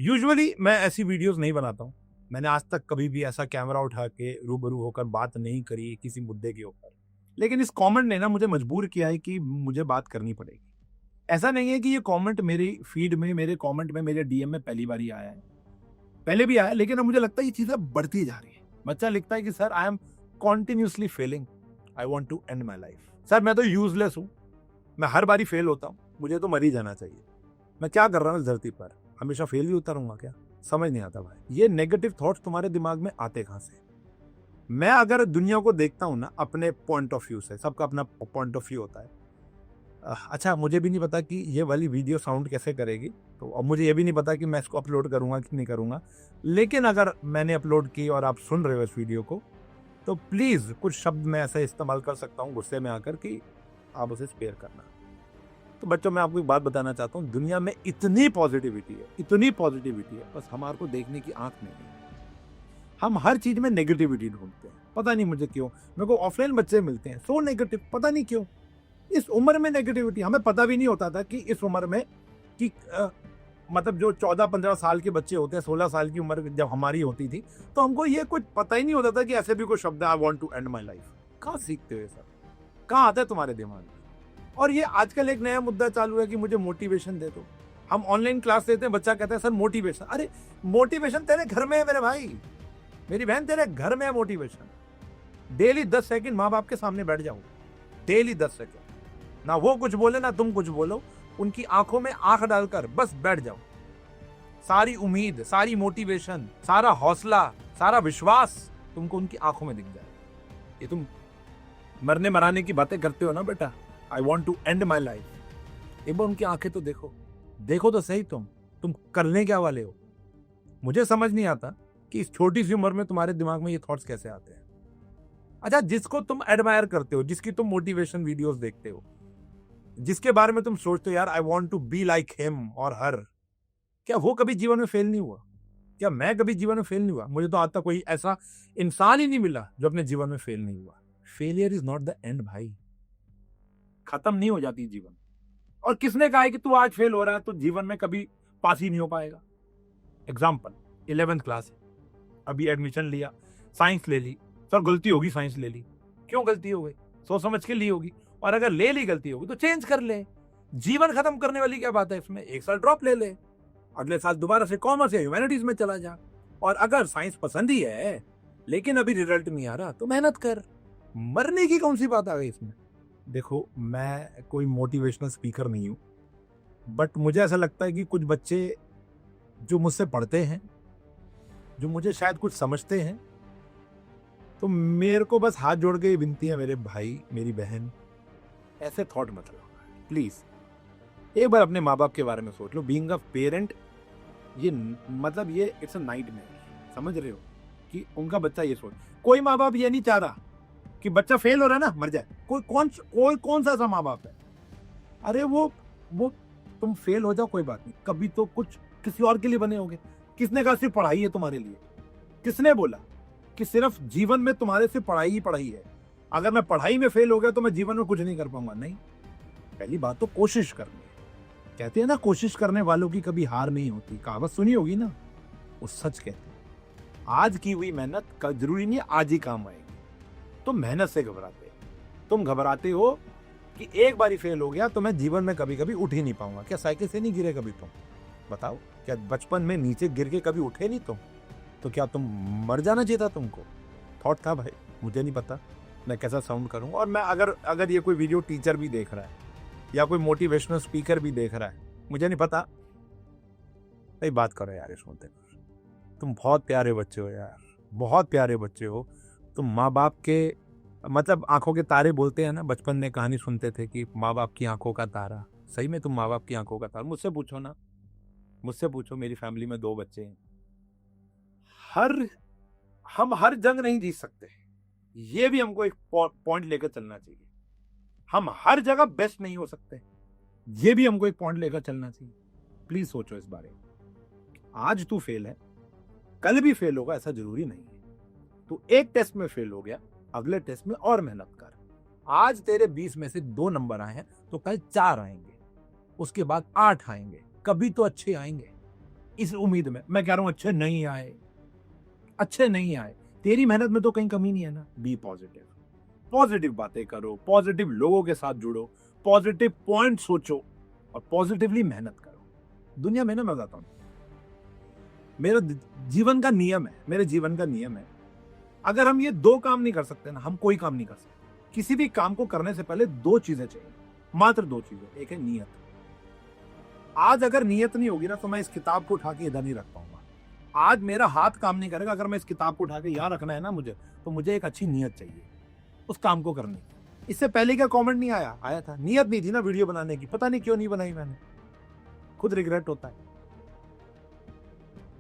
Usually मैं ऐसी videos नहीं बनाता हूँ। मैंने आज तक कभी भी ऐसा कैमरा उठा के रूबरू होकर बात नहीं करी किसी मुद्दे के ऊपर। लेकिन इस कमेंट ने ना मुझे मजबूर किया है कि मुझे बात करनी पड़ेगी। ऐसा नहीं है कि ये कमेंट मेरी फीड में, मेरे कमेंट में, मेरे डीएम में पहली बार ही आया है। पहले भी आया, लेकिन अब मुझे लगता है ये चीज़ें बढ़ती जा रही है। बच्चा लिखता है कि sir I am continuously failing, I want to end my life. Sir मैं तो यूजलेस हूँ, मैं हर बारी फेल होता हूँ, मुझे तो मर ही जाना चाहिए। मैं क्या कर रहा हूँ इस धरती पर, हमेशा फेल ही होता रहूंगा क्या? समझ नहीं आता भाई। ये नेगेटिव थॉट्स तुम्हारे दिमाग में आते कहाँ से? मैं अगर दुनिया को देखता हूँ ना अपने पॉइंट ऑफ व्यू से, सबका अपना पॉइंट ऑफ व्यू होता है। अच्छा, मुझे भी नहीं पता कि ये वाली वीडियो साउंड कैसे करेगी, तो अब मुझे ये भी नहीं पता कि मैं इसको अपलोड करूंगा कि नहीं करूंगा। लेकिन अगर मैंने अपलोड की और आप सुन रहे हो इस वीडियो को, तो प्लीज़ कुछ शब्द मैं ऐसे इस्तेमाल कर सकता हूँ गुस्से में आकर कि आप उसे स्पेयर करना। तो बच्चों, मैं आपको एक बात बताना चाहता हूँ, दुनिया में इतनी पॉजिटिविटी है, इतनी पॉजिटिविटी है, बस हमारे को देखने की आंख नहीं है। हम हर चीज में नेगेटिविटी ढूंढते हैं, पता नहीं मुझे क्यों। मेरे को ऑफलाइन बच्चे मिलते हैं सो नेगेटिव, पता नहीं क्यों। इस उम्र में नेगेटिविटी, हमें पता भी नहीं होता था कि इस उम्र में कि मतलब जो 14-15 साल के बच्चे होते हैं, 16 साल की उम्र जब हमारी होती थी, तो हमको ये कुछ पता ही नहीं होता था कि ऐसे भी कोई शब्द है, I want to end my life. कहाँ सीखते हो ये सब? कहाँ आता है तुम्हारे दिमाग में? और ये आजकल एक नया मुद्दा चालू है कि मुझे मोटिवेशन दे दो। हम ऑनलाइन क्लास लेते हैं, बच्चा कहता है सर मोटिवेशन। अरे मोटिवेशन तेरे घर में है मेरे भाई, मेरी बहन, तेरे घर में है मोटिवेशन। डेली 10 सेकंड माँ बाप के सामने बैठ जाओ, डेली 10 सेकंड, ना वो कुछ बोले ना तुम कुछ बोलो, उनकी आंखों में आंख डालकर बस बैठ जाओ। सारी उम्मीद, सारी मोटिवेशन, सारा हौसला, सारा विश्वास तुमको उनकी आंखों में दिख जाए। ये तुम मरने मराने की बातें करते हो ना बेटा, I want to end my life, एक बार उनकी आंखें तो देखो, देखो तो सही तुम करने क्या वाले हो। मुझे समझ नहीं आता कि इस छोटी सी उम्र में तुम्हारे दिमाग में ये थॉट्स कैसे आते हैं। अच्छा, जिसको तुम एडमायर करते हो, जिसकी तुम मोटिवेशन वीडियोस देखते हो, जिसके बारे में तुम सोचते हो यार I want to be like him और हर, क्या वो कभी जीवन में फेल नहीं हुआ? क्या मैं कभी जीवन में फेल नहीं हुआ? मुझे तो आज तक कोई ऐसा इंसान ही नहीं मिला जो अपने जीवन में फेल नहीं हुआ। Failure is not the end भाई, खत्म नहीं हो जाती जीवन। और किसने कहा है कि तू आज फेल हो रहा है तो जीवन में कभी पास ही नहीं हो पाएगा? एग्जाम्पल, 11th क्लास है, अभी एडमिशन लिया, साइंस ले ली। सर गलती होगी, साइंस ले ली, क्यों गलती हो गई? सोच समझ के ली होगी, और अगर ले ली गलती होगी तो चेंज कर ले। जीवन खत्म करने वाली क्या बात है इसमें? एक साल ड्रॉप ले ले, अगले साल दोबारा से कॉमर्स या ह्यूमैनिटीज में चला जा। और अगर साइंस पसंद ही है लेकिन अभी रिजल्ट नहीं आ रहा तो मेहनत कर, मरने की कौन सी बात आ गई इसमें? देखो, मैं कोई मोटिवेशनल स्पीकर नहीं हूं, बट मुझे ऐसा लगता है कि कुछ बच्चे जो मुझसे पढ़ते हैं, जो मुझे शायद कुछ समझते हैं, तो मेरे को बस हाथ जोड़ के विनती है, मेरे भाई मेरी बहन, ऐसे थॉट मत लो प्लीज। एक बार अपने माँ बाप के बारे में सोच लो। बीइंग अ पेरेंट, ये मतलब ये इट्स अ नाइटमेयर, समझ रहे हो? कि उनका बच्चा ये सोच, कोई माँ बाप ये नहीं चाह रहा कि बच्चा फेल हो रहा है ना मर जाए। कोई कौन सा ऐसा माँ बाप है? अरे वो तुम फेल हो जाओ कोई बात नहीं, कभी तो कुछ किसी और के लिए बने होगे। किसने कहा सिर्फ पढ़ाई है तुम्हारे लिए? किसने बोला कि सिर्फ जीवन में तुम्हारे सिर्फ पढ़ाई ही पढ़ाई है? अगर मैं पढ़ाई में फेल हो गया तो मैं जीवन में कुछ नहीं कर पाऊंगा? नहीं। पहली बात तो कोशिश करनी है। कहते हैं ना, कोशिश करने वालों की कभी हार नहीं होती, कहावत सुनी होगी ना, वो सच कहते हैं। आज की हुई मेहनत कल जरूरी नहीं आज ही काम आएगी। तुम मेहनत से घबराते हो, तुम घबराते हो कि एक बार फेल हो गया तो मैं जीवन में कभी कभी उठ ही नहीं पाऊंगा। क्या साइकिल से नहीं गिरे कभी तुम? बताओ, क्या बचपन में नीचे गिर के कभी उठे नहीं तुम? तो क्या तुम मर जाना चाहिए था तुमको? थॉट था भाई, मुझे नहीं पता मैं कैसा साउंड करूंगा। और मैं अगर ये कोई वीडियो टीचर भी देख रहा है या कोई मोटिवेशनल स्पीकर भी देख रहा है, मुझे नहीं पता, भाई बात करो यार इस मुद्दे पर। तुम बहुत प्यारे बच्चे हो यार, बहुत प्यारे बच्चे हो तुम। माँ बाप के मतलब आंखों के तारे बोलते हैं ना, बचपन में कहानी सुनते थे कि माँ बाप की आंखों का तारा। सही में तुम माँ बाप की आंखों का तारा। मुझसे पूछो ना, मुझसे पूछो, मेरी फैमिली में 2 बच्चे हैं। हम हर जंग नहीं जीत सकते, ये भी हमको एक पॉइंट लेकर चलना चाहिए। हम हर जगह बेस्ट नहीं हो सकते, ये भी हमको एक पॉइंट लेकर चलना चाहिए। प्लीज सोचो इस बारे में। आज तू फेल है, कल भी फेल होगा ऐसा जरूरी नहीं है। तू एक टेस्ट में फेल हो गया, अगले टेस्ट में और मेहनत कर। आज तेरे 20 में से 2 नंबर आए हैं तो कल 4 आएंगे, उसके बाद 8 आएंगे, कभी तो अच्छे आएंगे। इस उम्मीद में मैं कह रहा हूं अच्छे नहीं आए, अच्छे नहीं आए, तेरी मेहनत में तो कहीं कमी नहीं है ना। बी पॉजिटिव, पॉजिटिव बातें करो, पॉजिटिव लोगों के साथ जुड़ो, पॉजिटिव पॉइंट सोचो और पॉजिटिवली मेहनत करो। दुनिया में ना मैं बताता हूं, मेरा जीवन का नियम है, मेरे जीवन का नियम है, अगर हम ये दो काम नहीं कर सकते ना, हम कोई काम नहीं कर सकते। किसी भी काम को करने से पहले दो चीजें चाहिए, मात्र दो चीजें। एक है नीयत। आज अगर नीयत नहीं होगी ना तो मैं इस किताब को उठा के इधर नहीं रख पाऊंगा। आज मेरा हाथ काम नहीं करेगा अगर मैं इस किताब को उठा के यहां रखना है ना मुझे, तो मुझे एक अच्छी नीयत चाहिए उस काम को करने की। इससे पहले क्या कमेंट नहीं आया? आया था। नीयत नहीं थी ना वीडियो बनाने की, पता नहीं क्यों नहीं बनाई मैंने, खुद रिग्रेट होता है।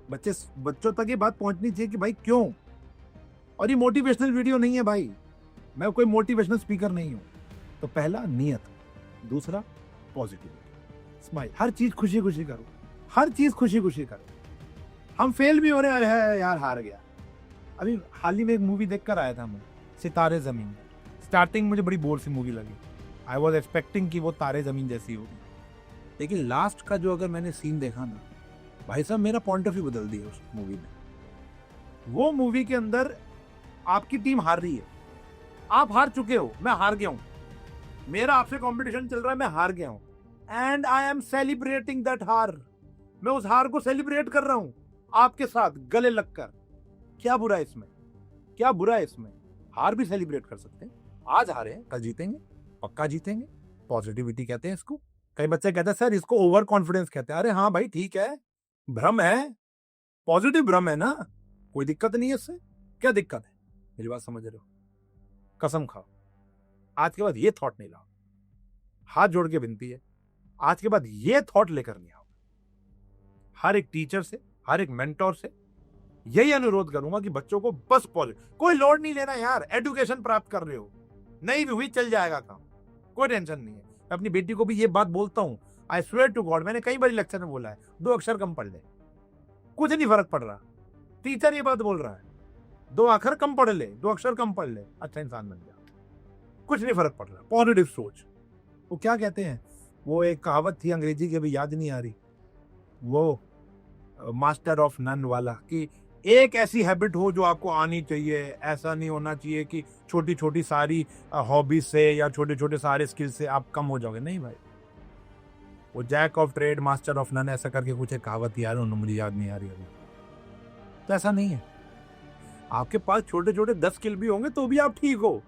बच्चों तक ये बात पहुंचनी चाहिए कि भाई क्यों। और ये मोटिवेशनल वीडियो नहीं है भाई, मैं कोई मोटिवेशनल स्पीकर नहीं हूं। तो पहला नीयत, दूसरा पॉजिटिविटी, स्माइल। हर चीज खुशी खुशी करो, हर चीज खुशी खुशी करो। हम फेल भी हो रहे हैं यार, हार गया। अभी हाल ही में एक मूवी देखकर आया था मैं, सितारे जमीन। स्टार्टिंग मुझे बड़ी बोर सी मूवी लगी, आई वॉज एक्सपेक्टिंग कि वो तारे जमीन जैसी होगी, लेकिन लास्ट का जो अगर मैंने सीन देखा ना भाई साहब, मेरा पॉइंट ऑफ व्यू बदल दिया उस मूवी में। वो मूवी के अंदर आपकी टीम हार रही है, आप हार चुके हो, मैं हार गया हूं, मेरा आपसे कंपटीशन चल रहा है, मैं हार गया हूं, and I am celebrating that हार। मैं उस हार को सेलिब्रेट कर रहा हूं आपके साथ गले लगकर। क्या बुरा है इसमें? क्या बुरा है इसमें? हार भी सेलिब्रेट कर सकते हैं। आज हारे हैं, कल जीतेंगे, पक्का जीतेंगे। पॉजिटिविटी कहते हैं इसको। कई बच्चे कहते हैं सर इसको ओवर कॉन्फिडेंस कहते हैं। अरे हाँ भाई ठीक है, भ्रम है, पॉजिटिव भ्रम है ना, कोई दिक्कत नहीं है इससे। क्या दिक्कत है? मेरी बात समझ रहे हो? कसम खाओ, आज के बाद ये थॉट नहीं लाओ। हाथ जोड़ के विनती है, आज के बाद ये थॉट लेकर नहीं आओ। हर एक टीचर से, हर एक मेंटोर से यही अनुरोध करूंगा कि बच्चों को बस पॉजिटिव, कोई लोड नहीं लेना यार। एजुकेशन प्राप्त कर रहे हो, नहीं भी हुई चल जाएगा काम, कोई टेंशन नहीं है। मैं अपनी बेटी को भी ये बात बोलता हूं, आई स्वेयर टू गॉड, मैंने कई बार लेक्चर में बोला है, 2 अक्षर कम पढ़ ले, कुछ नहीं फर्क पड़ रहा। टीचर ये बात बोल रहा है, 2 अक्षर कम पढ़ ले, 2 अक्षर कम पढ़ ले, अच्छा इंसान बन जा, कुछ नहीं फर्क पड़ रहा। पॉजिटिव सोच। वो क्या कहते हैं, वो एक कहावत थी अंग्रेजी की, अभी याद नहीं आ रही, वो मास्टर ऑफ नन वाला, कि एक ऐसी हैबिट हो जो आपको आनी चाहिए। ऐसा नहीं होना चाहिए कि छोटी छोटी सारी हॉबीज से या छोटे छोटे सारे स्किल से आप कम हो जाओगे। नहीं भाई, वो jack of trade master of none ऐसा करके कुछ एक कहावत यार, उन्होंने मुझे याद नहीं आ रही अभी। तो ऐसा नहीं है, आपके पास छोटे छोटे 10 स्किल भी होंगे तो भी आप ठीक हो।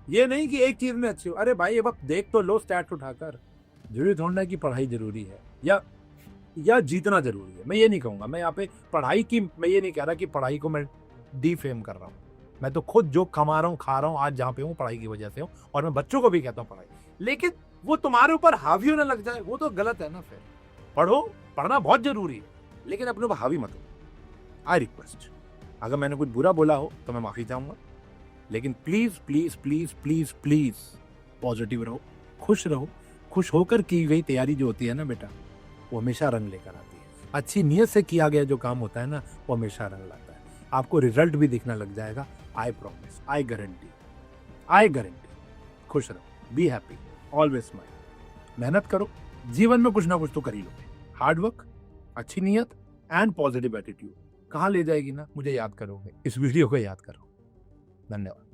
ये नहीं कि एक चीज में अच्छे हो। अरे भाई अब आप देख तो लो स्टैट उठाकर, जरूरी थोड़ा कि पढ़ाई जरूरी है या जीतना जरूरी है। मैं ये नहीं कहूंगा, मैं यहाँ पे पढ़ाई की, मैं ये नहीं कह रहा कि पढ़ाई को मैं डिफेम कर रहा हूँ। मैं तो खुद जो कमा रहा हूँ, खा रहा हूँ, आज जहाँ पे हूँ पढ़ाई की वजह से हूँ, और मैं बच्चों को भी कहता हूँ पढ़ाई, लेकिन वो तुम्हारे ऊपर हावी होने लग जाए वो तो गलत है ना। फिर पढ़ो, पढ़ना बहुत जरूरी है, लेकिन अपने ऊपर हावी मत हो। आई रिक्वेस्ट, अगर मैंने कुछ बुरा बोला हो तो मैं माफी चाहूंगा, लेकिन please please please please please positive रहो, खुश रहो। खुश होकर की गई तैयारी जो होती है ना बेटा, वो हमेशा रंग लेकर आती है। अच्छी नीयत से किया गया जो काम होता है ना, वो हमेशा रंग लाता है। आपको रिजल्ट भी दिखने लग जाएगा। I promise, I guarantee, I guarantee. खुश रहो, बी हैप्पी, ऑलवेज स्माइल। मेहनत करो, जीवन में कुछ ना कुछ तो कर ही लोगे। हार्ड वर्क, अच्छी नीयत एंड पॉजिटिव एटीट्यूड कहाँ ले जाएगी ना, मुझे याद करोगे, इस वीडियो को याद करो। धन्यवाद।